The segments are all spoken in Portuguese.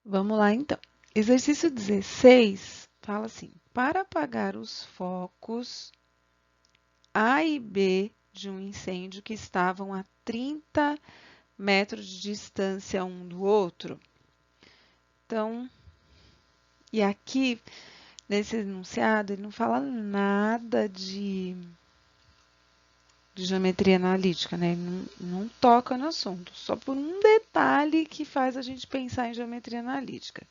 Vamos lá, então. Exercício 16 fala assim: para apagar os focos A e B de um incêndio que estavam a 30 metros de distância um do outro. Então, e aqui, nesse enunciado, ele não fala nada de geometria analítica, né? Ele não toca no assunto, só por um detalhe que faz a gente pensar em geometria analítica.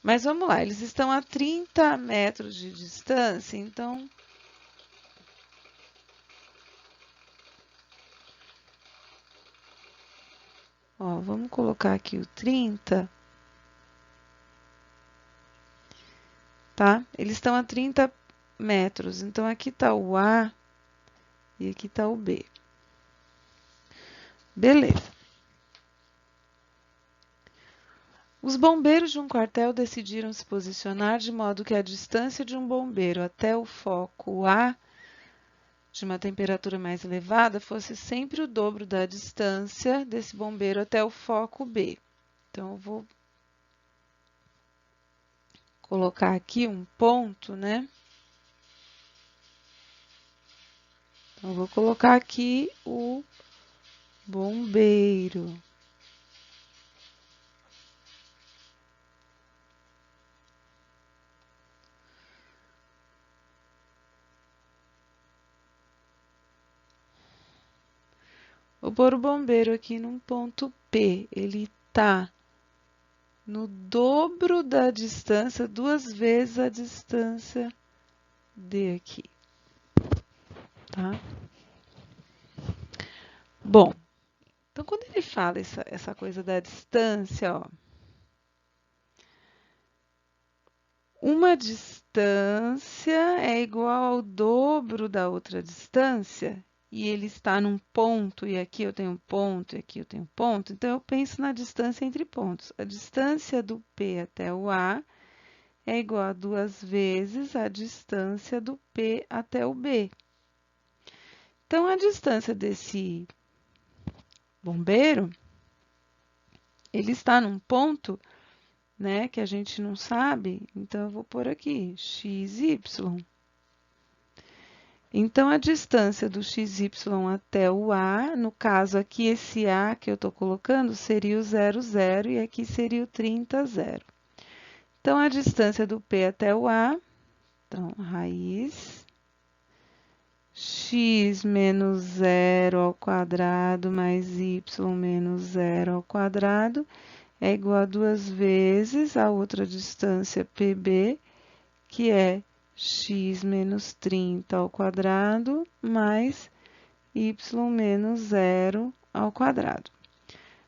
Mas vamos lá, eles estão a 30 metros de distância, então ó, vamos colocar aqui o 30, tá? Eles estão a 30 metros, então aqui está o A e aqui está o B. Beleza. Os bombeiros de um quartel decidiram se posicionar de modo que a distância de um bombeiro até o foco A de uma temperatura mais elevada fosse sempre o dobro da distância desse bombeiro até o foco B. Então, eu vou colocar aqui um ponto, né? Então, eu vou colocar aqui o bombeiro. Vou pôr o bombeiro aqui num ponto P. Ele está no dobro da distância, 2 vezes a distância D aqui, tá? Bom, então quando ele fala essa coisa da distância, ó, uma distância é igual ao dobro da outra distância, e ele está num ponto, e aqui eu tenho um ponto, e aqui eu tenho um ponto, então eu penso na distância entre pontos. A distância do P até o A é igual a 2 vezes a distância do P até o B. Então, a distância desse bombeiro, ele está num ponto, né, que a gente não sabe, então eu vou pôr aqui, x, y. Então, a distância do xy até o A, no caso aqui, esse A que eu estou colocando seria o 0, 0, e aqui seria o 30, 0. Então, a distância do P até o A, então, raiz x menos 0 ao quadrado mais y menos 0 ao quadrado é igual a 2 vezes a outra distância PB, que é x menos 30 ao quadrado mais y menos 0 ao quadrado.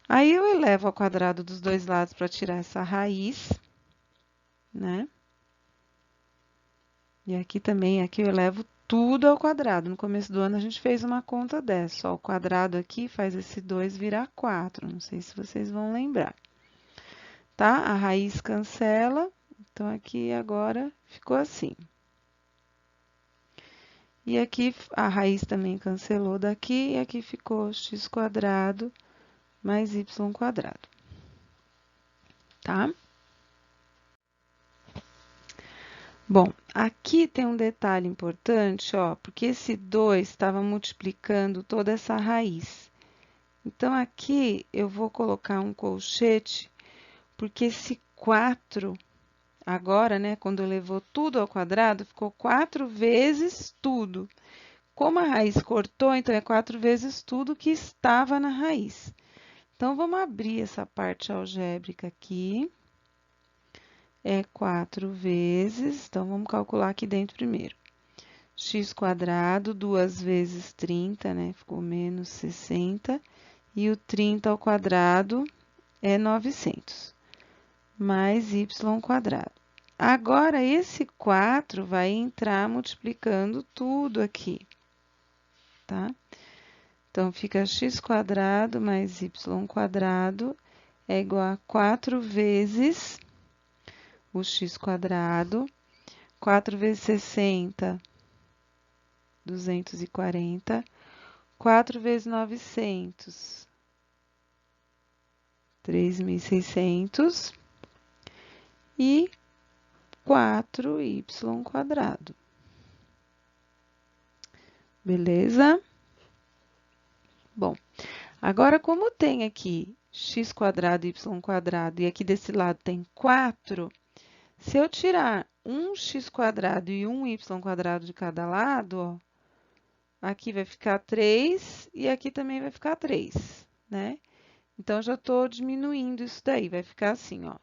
Aí eu elevo ao quadrado dos dois lados para tirar essa raiz, né? E aqui também, aqui eu elevo tudo ao quadrado. No começo do ano a gente fez uma conta dessa. Ó, o quadrado aqui faz esse 2 virar 4. Não sei se vocês vão lembrar. Tá? A raiz cancela. Então, aqui agora ficou assim. E aqui a raiz também cancelou daqui. E aqui ficou x quadrado mais y quadrado. Tá? Bom, aqui tem um detalhe importante, ó, porque esse 2 estava multiplicando toda essa raiz. Então, aqui eu vou colocar um colchete, porque esse 4, agora, né, quando levou tudo ao quadrado, ficou 4 vezes tudo. Como a raiz cortou, então é 4 vezes tudo que estava na raiz. Então, vamos abrir essa parte algébrica aqui. É 4 vezes, então vamos calcular aqui dentro primeiro. X quadrado, 2 vezes 30, né? Ficou menos 60. E o 30 ao quadrado é 900, mais y quadrado. Agora, esse 4 vai entrar multiplicando tudo aqui, tá? Então, fica x quadrado mais y quadrado é igual a 4 vezes o x quadrado. 4 vezes 60, 240. 4 vezes 900, 3.600. e 4y². Beleza? Bom, agora como tem aqui x² e y² e aqui desse lado tem 4, se eu tirar um x² e um y² de cada lado, ó, aqui vai ficar 3 e aqui também vai ficar 3, né? Então, já estou diminuindo isso daí, vai ficar assim, ó.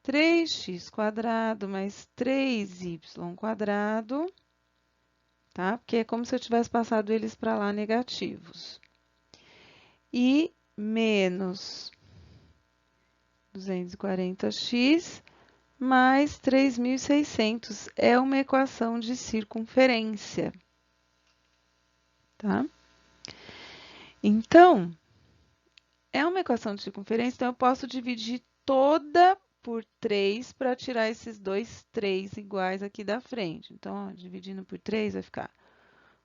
3x² mais 3y², tá? Porque é como se eu tivesse passado eles para lá negativos. E menos 240x mais 3.600 é uma equação de circunferência, tá? Então, é uma equação de circunferência, então eu posso dividir toda por 3 para tirar esses dois 3 iguais aqui da frente. Então, ó, dividindo por 3 vai ficar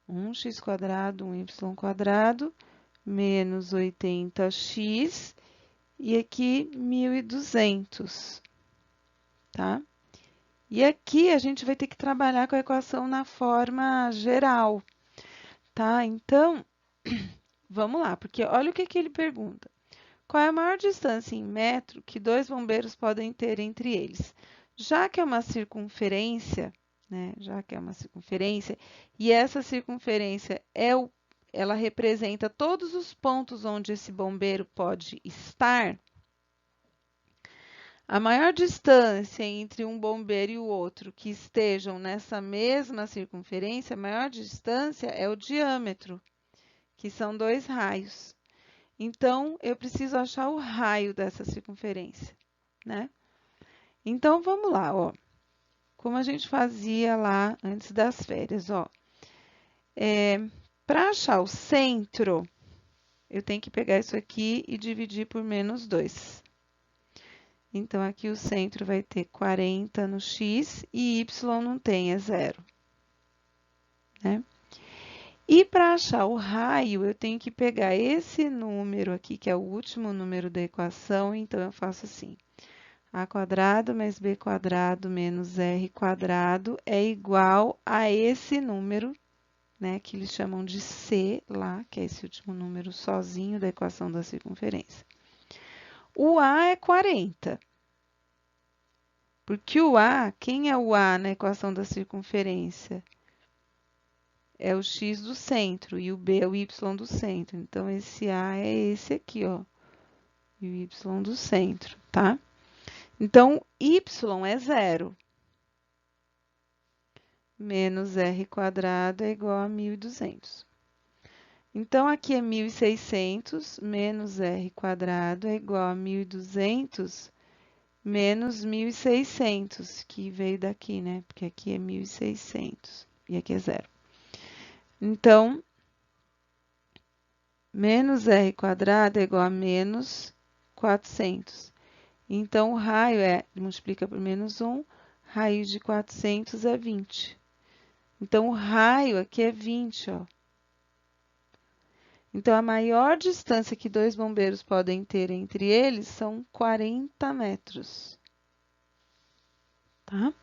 1x², 1y² menos 80x e aqui 1.200, tá? E aqui a gente vai ter que trabalhar com a equação na forma geral, tá? Então, vamos lá, porque olha o que ele pergunta. Qual é a maior distância em metro que dois bombeiros podem ter entre eles? Já que é uma circunferência, né? Já que é uma circunferência, e essa circunferência ela representa todos os pontos onde esse bombeiro pode estar, a maior distância entre um bombeiro e o outro que estejam nessa mesma circunferência, a maior distância é o diâmetro, que são 2 raios. Então, eu preciso achar o raio dessa circunferência, né? Então, vamos lá, ó. Como a gente fazia lá antes das férias, ó. Para achar o centro, eu tenho que pegar isso aqui e dividir por menos 2. Então, aqui o centro vai ter 40 no x e y não tem, é 0, né? E para achar o raio, eu tenho que pegar esse número aqui, que é o último número da equação, então eu faço assim. A² mais B² menos R² é igual a esse número, né, que eles chamam de C lá, que é esse último número sozinho da equação da circunferência. O A é 40. Porque o A, quem é o A na equação da circunferência? É o x do centro e o B é o y do centro. Então, esse A é esse aqui, ó, e o y do centro, tá? Então, y é 0. Menos R² é igual a 1.200. Então, aqui é 1.600 menos R² é igual a 1.200 menos 1.600, que veio daqui, né? Porque aqui é 1.600 e aqui é 0. Então, menos R² é igual a menos 400. Então, o raio multiplica por menos 1, raiz de 400 é 20. Então, o raio aqui é 20, ó. Então, a maior distância que dois bombeiros podem ter entre eles são 40 metros. Tá?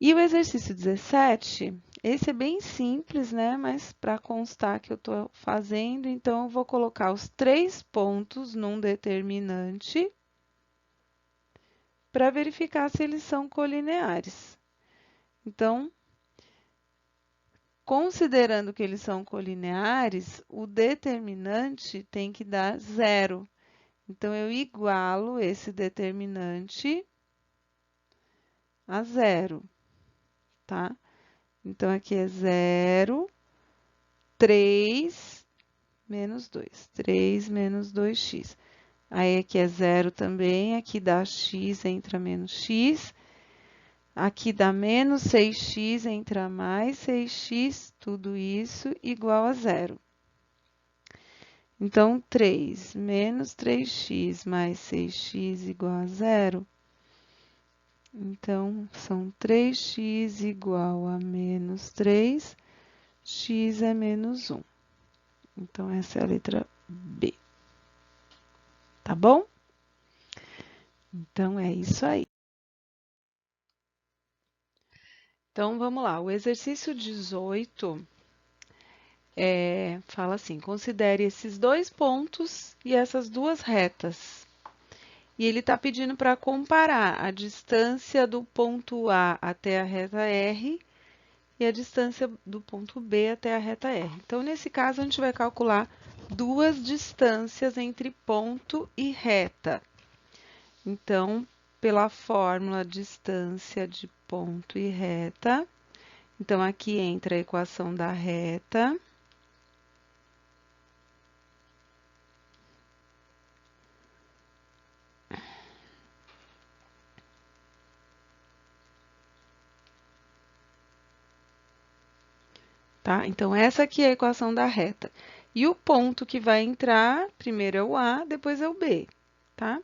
E o exercício 17, esse é bem simples, né? Mas para constar que eu estou fazendo, então eu vou colocar os 3 pontos num determinante para verificar se eles são colineares. Então, considerando que eles são colineares, o determinante tem que dar 0. Então, eu igualo esse determinante a 0, tá? Então, aqui é 0, 3 menos 2. 3 menos 2x. Aí, aqui é 0 também, aqui dá x, entra menos x. Aqui dá menos 6x, entra mais 6x, tudo isso igual a 0. Então, 3 menos 3x mais 6x igual a 0. Então, são 3x igual a menos 3, x é menos 1. Então, essa é a letra B. tá bom? Então, é isso aí. Então, vamos lá. O exercício 18 fala assim: considere esses dois pontos e essas duas retas. E ele está pedindo para comparar a distância do ponto A até a reta R e a distância do ponto B até a reta R. Então, nesse caso, a gente vai calcular duas distâncias entre ponto e reta. Então, pela fórmula distância de ponto e reta, então aqui entra a equação da reta. Tá? Então, essa aqui é a equação da reta. E o ponto que vai entrar, primeiro é o A, depois é o B, tá?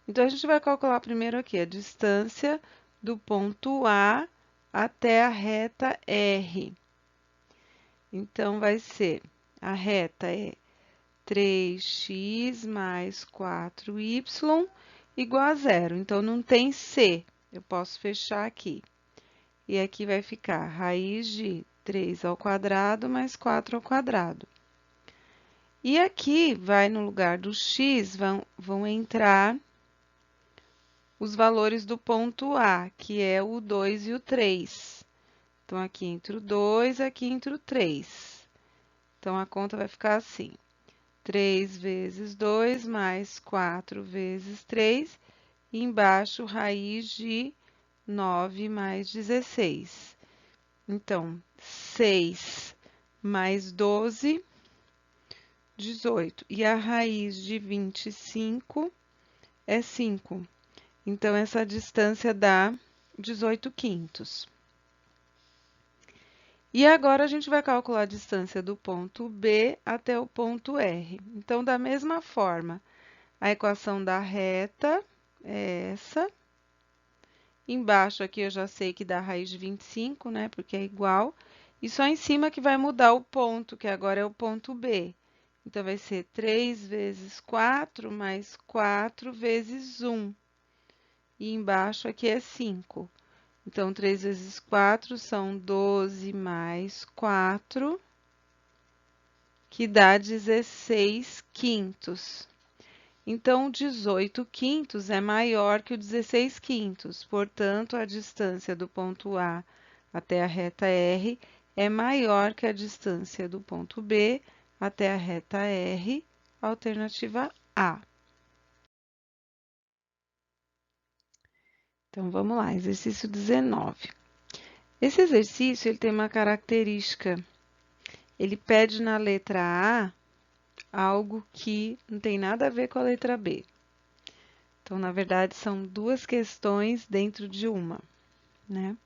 Então, a gente vai calcular primeiro aqui a distância do ponto A até a reta R. Então, vai ser, a reta é 3x mais 4y igual a zero. Então, não tem C, eu posso fechar aqui. E aqui vai ficar raiz de 3 ao quadrado mais 4 ao quadrado. E aqui, vai no lugar do x, vão entrar os valores do ponto A, que é o 2 e o 3. Então, aqui entra o 2, aqui entra o 3. Então, a conta vai ficar assim: 3 vezes 2 mais 4 vezes 3, e embaixo, raiz de 9 mais 16. Então, 6 mais 12, 18. E a raiz de 25 é 5. Então, essa distância dá 18 quintos. E agora, a gente vai calcular a distância do ponto B até o ponto R. Então, da mesma forma, a equação da reta é essa. Embaixo aqui eu já sei que dá raiz de 25, né? Porque é igual. E só em cima que vai mudar o ponto, que agora é o ponto B. Então, vai ser 3 vezes 4 mais 4 vezes 1. E embaixo aqui é 5. Então, 3 vezes 4 são 12 mais 4, que dá 16 quintos. Então, 18 quintos é maior que o 16 quintos. Portanto, a distância do ponto A até a reta R é maior que a distância do ponto B até a reta R, alternativa A. Então, vamos lá, exercício 19. Esse exercício ele tem uma característica. Ele pede na letra A algo que não tem nada a ver com a letra B. Então, na verdade, são duas questões dentro de uma, né?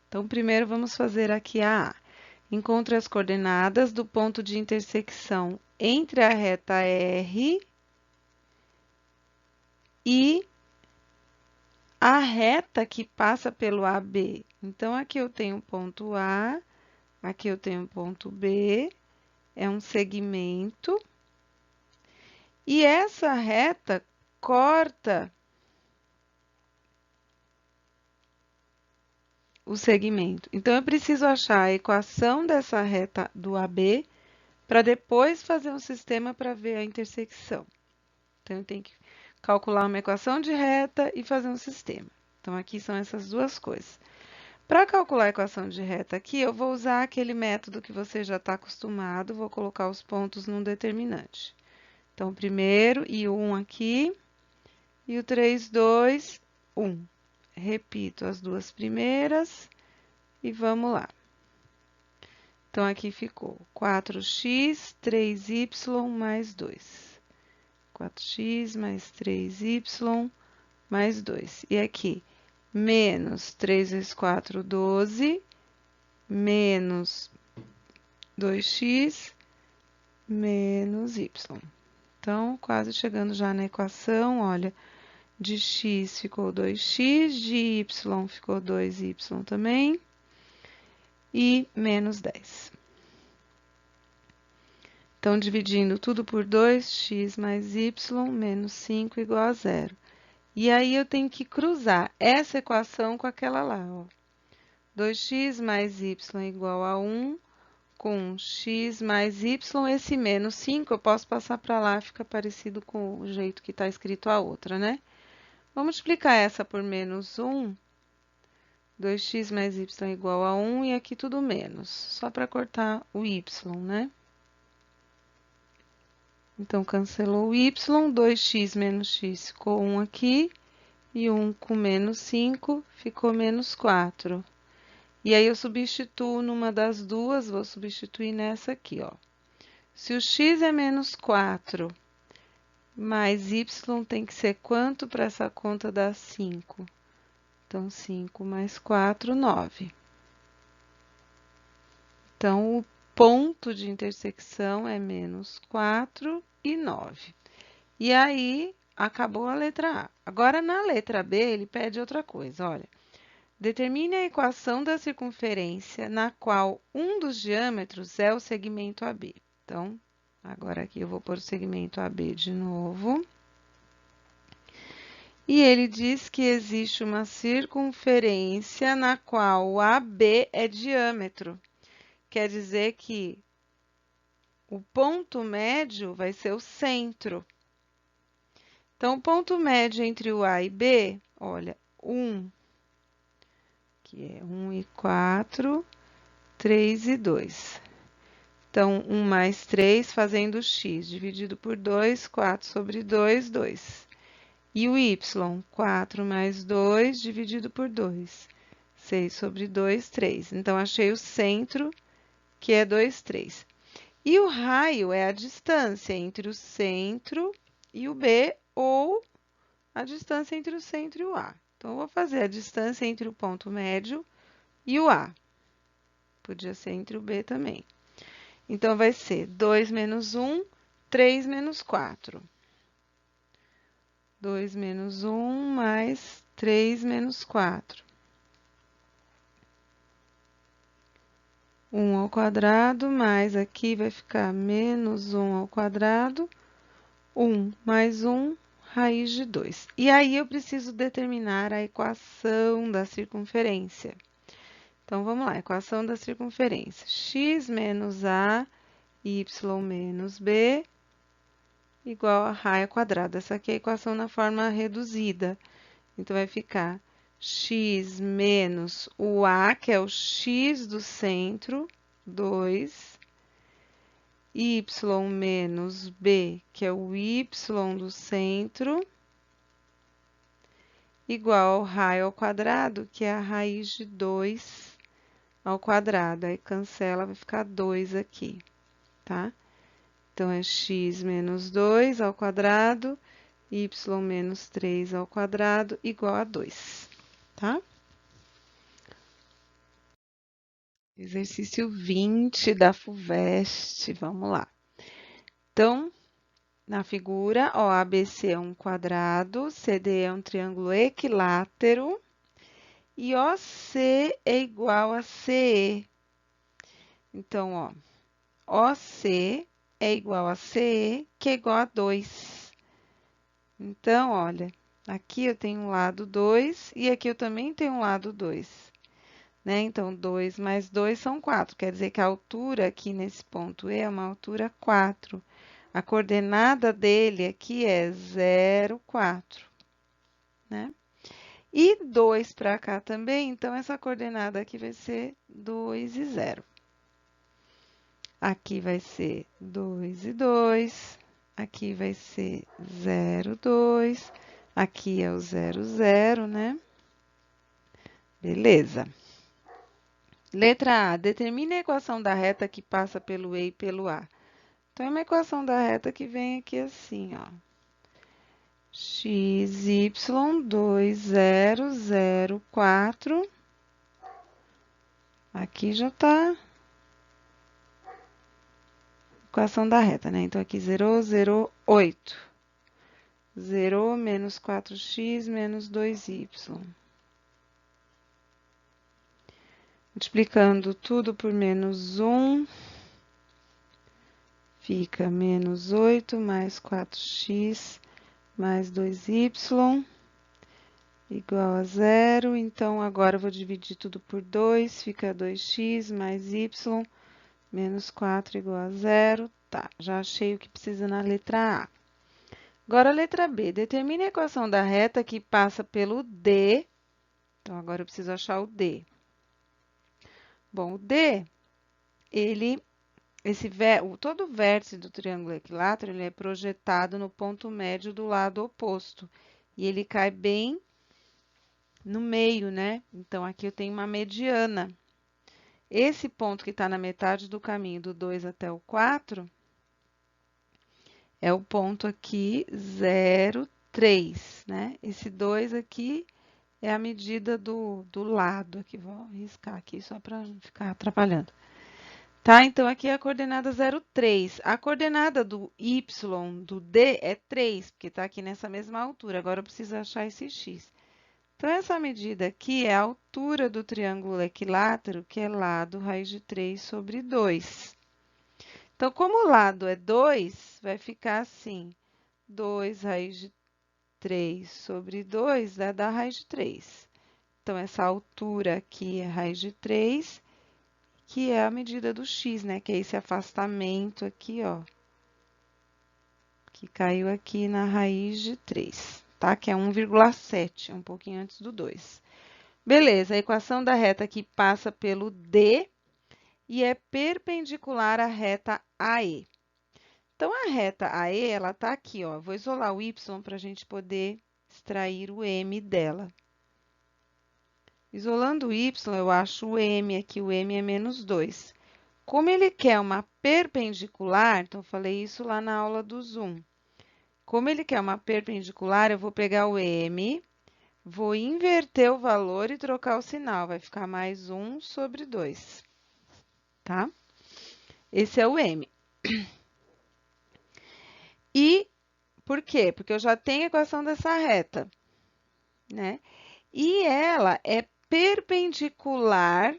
Então, primeiro vamos fazer aqui a A. Encontre as coordenadas do ponto de intersecção entre a reta R e a reta que passa pelo AB. Então, aqui eu tenho ponto A, aqui eu tenho ponto B, é um segmento. E essa reta corta o segmento. Então, eu preciso achar a equação dessa reta do AB para depois fazer um sistema para ver a intersecção. Então, eu tenho que calcular uma equação de reta e fazer um sistema. Então, aqui são essas duas coisas. Para calcular a equação de reta aqui, eu vou usar aquele método que você já está acostumado, vou colocar os pontos num determinante. Então, o primeiro e o 1 aqui, e o 3, 2, 1. Repito as duas primeiras e vamos lá. Então, aqui ficou 4x, 3y mais 2. 4x mais 3y mais 2. E aqui, menos 3 vezes 4, 12, menos 2x, menos y. Então, quase chegando já na equação, olha, de x ficou 2x, de y ficou 2y também, e menos 10. Então, dividindo tudo por 2, x mais y menos 5 igual a zero. E aí, eu tenho que cruzar essa equação com aquela lá, ó. 2x mais y igual a 1, com x mais y, esse menos 5, eu posso passar para lá, fica parecido com o jeito que está escrito a outra, né? Vamos multiplicar essa por menos 1, 2x mais y igual a 1, e aqui tudo menos, só para cortar o y, né? Então, cancelou o y, 2x menos x ficou 1 aqui, e 1 com menos 5 ficou menos 4. E aí, eu substituo numa das duas, vou substituir nessa aqui, ó. Se o x é menos 4, mais y tem que ser quanto para essa conta dar 5? Então, 5 mais 4, 9. Então, o ponto de intersecção é menos 4 e 9. E aí, acabou a letra A. Agora, na letra B, ele pede outra coisa, olha. Determine a equação da circunferência na qual um dos diâmetros é o segmento AB. Então, agora aqui eu vou pôr o segmento AB de novo. E ele diz que existe uma circunferência na qual o AB é diâmetro. Quer dizer que o ponto médio vai ser o centro. Então, o ponto médio entre o A e B, olha, 1, que é 1 e 4, 3 e 2. Então, 1 mais 3 fazendo x, dividido por 2, 4 sobre 2, 2. E o y, 4 mais 2 dividido por 2. 6 sobre 2, 3. Então, achei o centro, que é 2, 3. E o raio é a distância entre o centro e o B, ou a distância entre o centro e o A. Então, eu vou fazer a distância entre o ponto médio e o A. Podia ser entre o B também. Então, vai ser 2 menos 1, 3 menos 4. 2 menos 1 mais 3 menos 4. 1 ao quadrado, mais aqui vai ficar menos 1 ao quadrado. 1 mais 1, raiz de 2. E aí, eu preciso determinar a equação da circunferência. Então, vamos lá, equação da circunferência. X menos A, y menos B, igual a raio quadrado. Essa aqui é a equação na forma reduzida. Então, vai ficar x menos o A, que é o x do centro, 2, y menos B, que é o y do centro, igual ao raio ao quadrado, que é a raiz de 2 ao quadrado. Aí, cancela, vai ficar 2 aqui, tá? Então, é x menos 2 ao quadrado, y menos 3 ao quadrado, igual a 2, tá? Exercício 20 da FUVEST, vamos lá. Então, na figura, ó, ABC é um quadrado, CD é um triângulo equilátero e OC é igual a CE. Então, ó, OC é igual a CE, que é igual a 2. Então, olha, aqui eu tenho um lado 2 e aqui eu também tenho um lado 2. Né? Então, 2 mais 2 são 4. Quer dizer que a altura aqui nesse ponto E é uma altura 4. A coordenada dele aqui é 0, 4. Né? E 2 para cá também, então essa coordenada aqui vai ser 2 e 0. Aqui vai ser 2 e 2. Aqui vai ser 0, 2. Aqui é o 0, 0, né? Beleza. Letra A, determine a equação da reta que passa pelo E e pelo A. Então, é uma equação da reta que vem aqui assim, ó. X, Y, 2, 0, 0, 4. Aqui já está equação da reta, né? Então, aqui zerou, zerou, 8. Zerou, menos 4x, menos 2y. Multiplicando tudo por menos 1, fica menos 8 mais 4x mais 2y igual a 0. Então, agora eu vou dividir tudo por 2, fica 2x mais y menos 4 igual a 0. Tá, já achei o que precisa na letra A. Agora, a letra B. Determine a equação da reta que passa pelo D. Então, agora eu preciso achar o D. Bom, o D, todo vértice do triângulo equilátero, ele é projetado no ponto médio do lado oposto. E ele cai bem no meio, né? Então, aqui eu tenho uma mediana. Esse ponto que está na metade do caminho, do 2 até o 4, é o ponto aqui 0,3, né? Esse 2 aqui é a medida do lado. Aqui, vou riscar aqui só para não ficar atrapalhando. Tá? Então, aqui é a coordenada 0,3. A coordenada do y, do D, é 3, porque está aqui nessa mesma altura. Agora, eu preciso achar esse x. Então, essa medida aqui é a altura do triângulo equilátero, que é lado raiz de 3 sobre 2. Então, como o lado é 2, vai ficar assim, 2 raiz de 3 sobre 2 vai dar raiz de 3. Então, essa altura aqui é raiz de 3, que é a medida do x, né? Que é esse afastamento aqui, ó, que caiu aqui na raiz de 3, tá? Que é 1,7, um pouquinho antes do 2. Beleza, a equação da reta que passa pelo D e é perpendicular à reta AE. Então, a reta AE, ela está aqui, ó. Vou isolar o y para a gente poder extrair o m dela. Isolando o y, eu acho o m aqui, o m é menos 2. Como ele quer uma perpendicular, então, eu falei isso lá na aula do Zoom. Como ele quer uma perpendicular, eu vou pegar o m, vou inverter o valor e trocar o sinal. Vai ficar mais 1 sobre 2, tá? Esse é o m. E por quê? Porque eu já tenho a equação dessa reta, né? E ela é perpendicular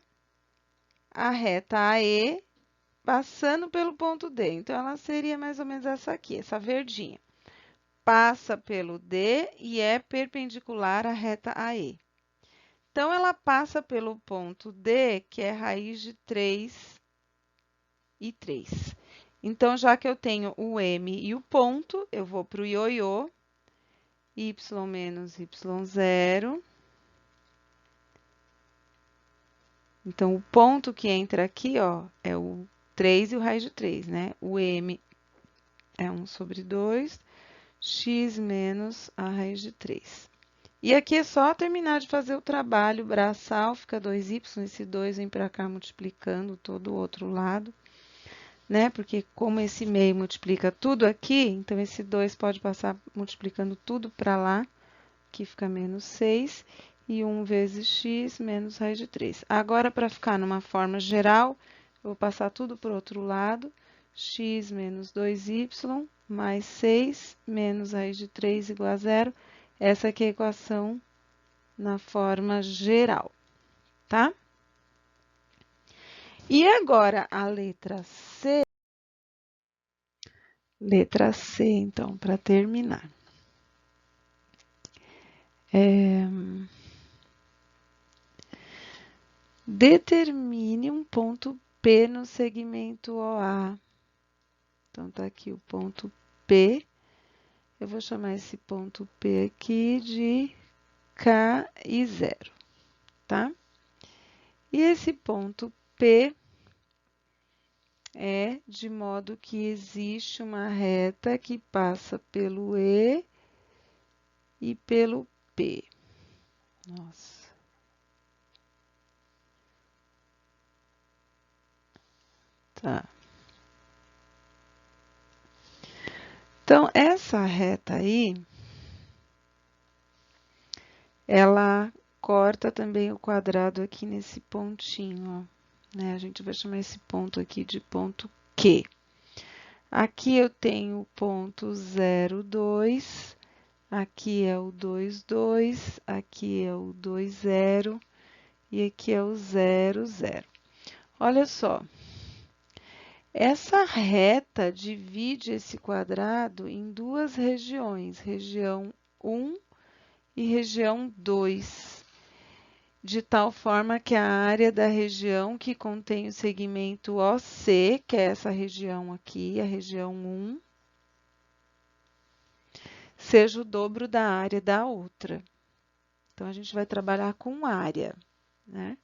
à reta AE, passando pelo ponto D. Então, ela seria mais ou menos essa aqui, essa verdinha. Passa pelo D e é perpendicular à reta AE. Então, ela passa pelo ponto D, que é raiz de 3 e 3. Então, já que eu tenho o M e o ponto, eu vou para o ioiô, y menos y0. Então, o ponto que entra aqui, ó, é o 3 e o raiz de 3, né? O m é 1 sobre 2, x menos a raiz de 3. E aqui é só terminar de fazer o trabalho braçal, fica 2y, esse 2 vem para cá multiplicando todo o outro lado, né? Porque como esse meio multiplica tudo aqui, então esse 2 pode passar multiplicando tudo para lá, que fica menos 6. E 1 vezes x menos raiz de 3. Agora, para ficar numa forma geral, eu vou passar tudo para o outro lado. X menos 2y mais 6 menos raiz de 3 igual a 0. Essa aqui é a equação na forma geral, tá? E agora, a letra C. Letra C, então, para terminar. Determine um ponto P no segmento OA. Então, tá aqui o ponto P. Eu vou chamar esse ponto P aqui de K e 0, tá? E esse ponto P é de modo que existe uma reta que passa pelo E e pelo P. Nossa. Tá. Então, essa reta aí, ela corta também o quadrado aqui nesse pontinho, ó, né? A gente vai chamar esse ponto aqui de ponto Q. Aqui eu tenho o ponto 0, 2, aqui é o 2, 2, aqui é o 2, 0 e aqui é o 0, 0. Olha só, Essa reta divide esse quadrado em duas regiões, região 1 e região 2, de tal forma que a área da região que contém o segmento OC, que é essa região aqui, a região 1, seja o dobro da área da outra. Então, a gente vai trabalhar com área, né?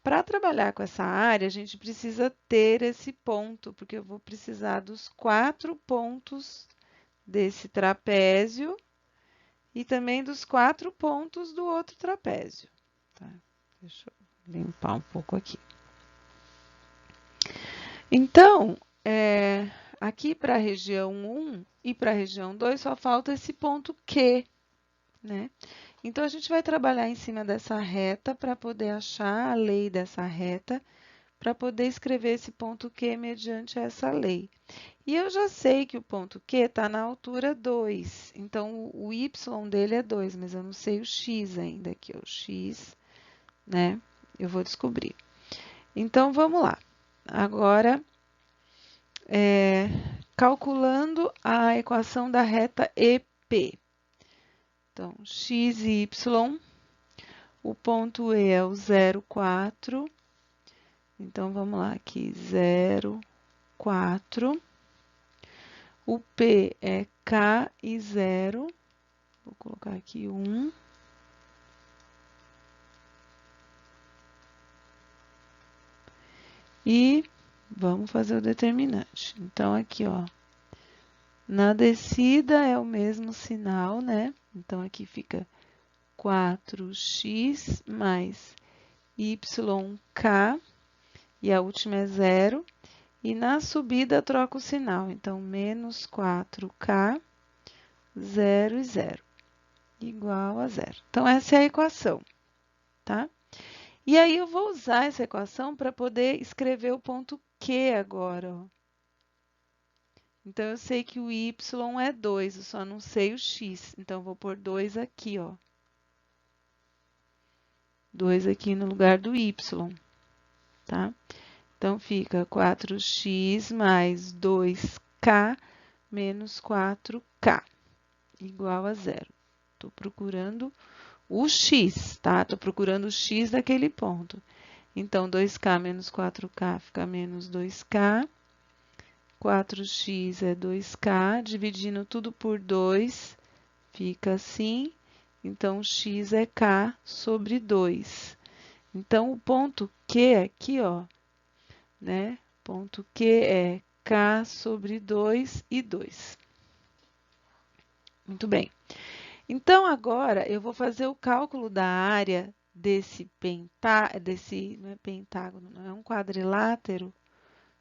Para trabalhar com essa área, a gente precisa ter esse ponto, porque eu vou precisar dos 4 pontos desse trapézio e também dos 4 pontos do outro trapézio. Tá? Deixa eu limpar um pouco aqui. Então, aqui para a região 1 e para a região 2 só falta esse ponto Q, né? Então, a gente vai trabalhar em cima dessa reta para poder achar a lei dessa reta, para poder escrever esse ponto Q mediante essa lei. E eu já sei que o ponto Q está na altura 2, então o y dele é 2, mas eu não sei o x ainda aqui, o x, né? Eu vou descobrir. Então, vamos lá. Agora, calculando a equação da reta EP. Então, x e y, o ponto E é o 0,4. Então, vamos lá aqui, 0,4. O P é K e 0. Vou colocar aqui 1. E vamos fazer o determinante. Então, aqui, ó, na descida é o mesmo sinal, né? Então, aqui fica 4x mais YK, e a última é 0. E na subida troca o sinal, então, menos 4K, 0 e 0, igual a 0. Então, essa é a equação, tá? E aí, eu vou usar essa equação para poder escrever o ponto Q agora, ó. Então, eu sei que o y é 2, eu só não sei o x. Então, eu vou pôr 2 aqui, ó. 2 aqui no lugar do y, tá? Então, fica 4x mais 2k menos 4k, igual a 0. Estou procurando o x, tá? Estou procurando o x daquele ponto. Então, 2k menos 4k fica menos 2k. 4x é 2k, dividindo tudo por 2, fica assim. Então, x é k sobre 2. Então, o ponto Q aqui, ó, né? Ponto Q é k sobre 2 e 2. Muito bem. Então, agora, eu vou fazer o cálculo da área desse não é pentágono, não é um quadrilátero,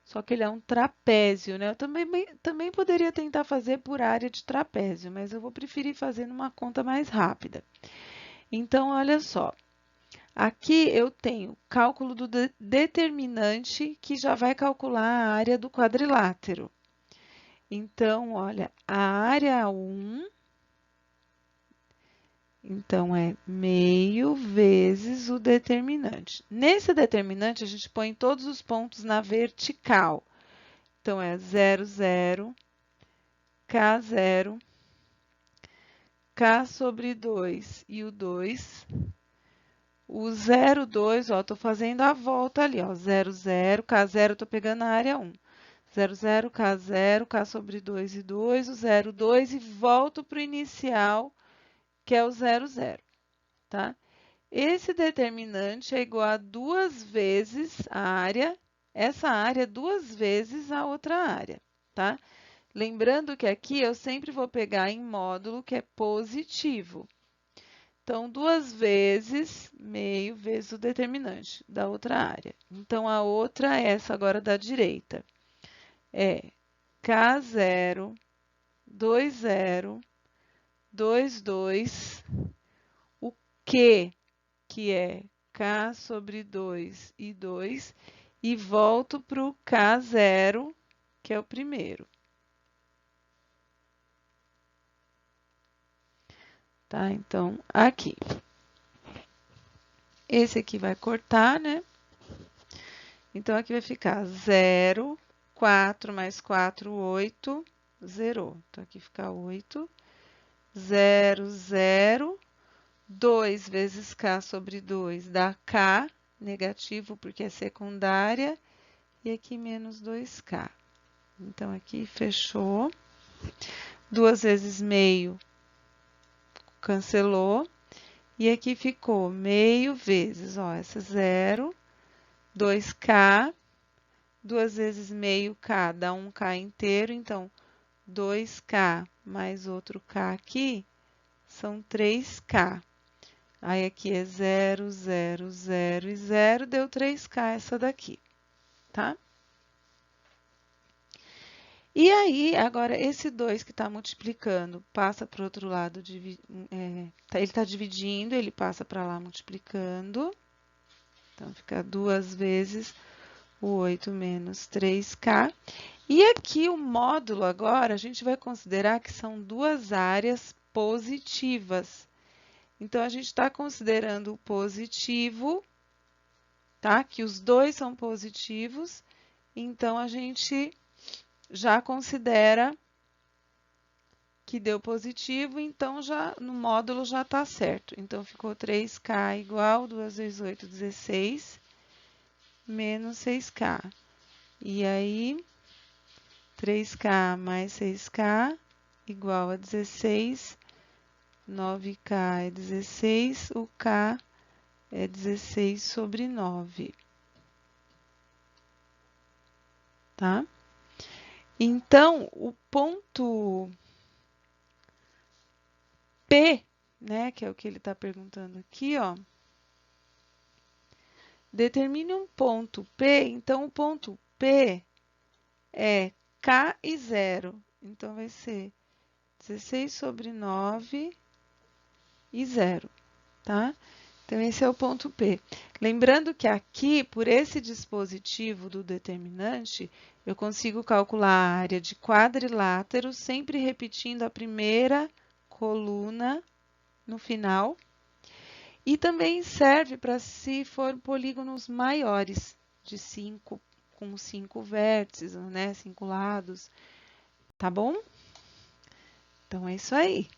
só que ele é um trapézio, né? Eu também poderia tentar fazer por área de trapézio, mas eu vou preferir fazer numa conta mais rápida. Então, olha só. Aqui eu tenho cálculo do determinante, que já vai calcular a área do quadrilátero. Então, olha, a área 1, então, é meio vezes o determinante. Nesse determinante, a gente põe todos os pontos na vertical. Então, é 0, 0, K0, K sobre 2 e o 2. O 0, 2, ó, estou fazendo a volta ali, ó, 0, 0, K0, estou pegando a área 1. 0, 0, K0, K sobre 2 e 2, o 0, 2 e volto para o inicial, que é o 0, 0, tá? Esse determinante é igual a 2 vezes a área, essa área 2 vezes a outra área, tá? Lembrando que aqui eu sempre vou pegar em módulo que é positivo. Então, 2 vezes meio vezes o determinante da outra área. Então, a outra é essa agora da direita. É K0, 2, 0, 2, 2, o Q, que é K sobre 2 e 2, e volto para o K0, que é o primeiro. Tá? Então, aqui. Esse aqui vai cortar, né? Então, aqui vai ficar 0, 4 mais 4, 8, zerou. Então, aqui fica 8, 0, 0. 2 vezes K sobre 2 dá K, negativo porque é secundária, e aqui menos 2K. Então, aqui fechou. 2 vezes meio, cancelou. E aqui ficou meio vezes, ó, essa 0, 2K, 2 vezes meio K dá 1K inteiro, então 2K mais outro K aqui são 3K. Aí aqui é 0, 0, 0 e 0, deu 3K essa daqui, tá? E aí, agora, esse 2 que está multiplicando passa para o outro lado, ele está dividindo, ele passa para lá multiplicando. Então, fica 2 vezes o 8 menos 3K. E aqui o módulo agora, a gente vai considerar que são duas áreas positivas. Então, a gente está considerando o positivo, tá? Que os dois são positivos. Então, a gente já considera que deu positivo, então já no módulo já está certo. Então, ficou 3K igual 2 vezes 8, 16, menos 6K. E aí, 3K mais 6K igual a 16, 9K é 16, o K é 16 sobre 9. Tá? Então, o ponto P, né, que é o que ele está perguntando aqui, ó. Determine um ponto P, então o ponto P é K e 0. Então, vai ser 16 sobre 9 e 0, tá? Então, esse é o ponto P. Lembrando que aqui, por esse dispositivo do determinante, eu consigo calcular a área de quadrilátero, sempre repetindo a primeira coluna no final. E também serve para se for polígonos maiores, de 5, com 5 vértices, né, 5 lados. Tá bom? Então, é isso aí.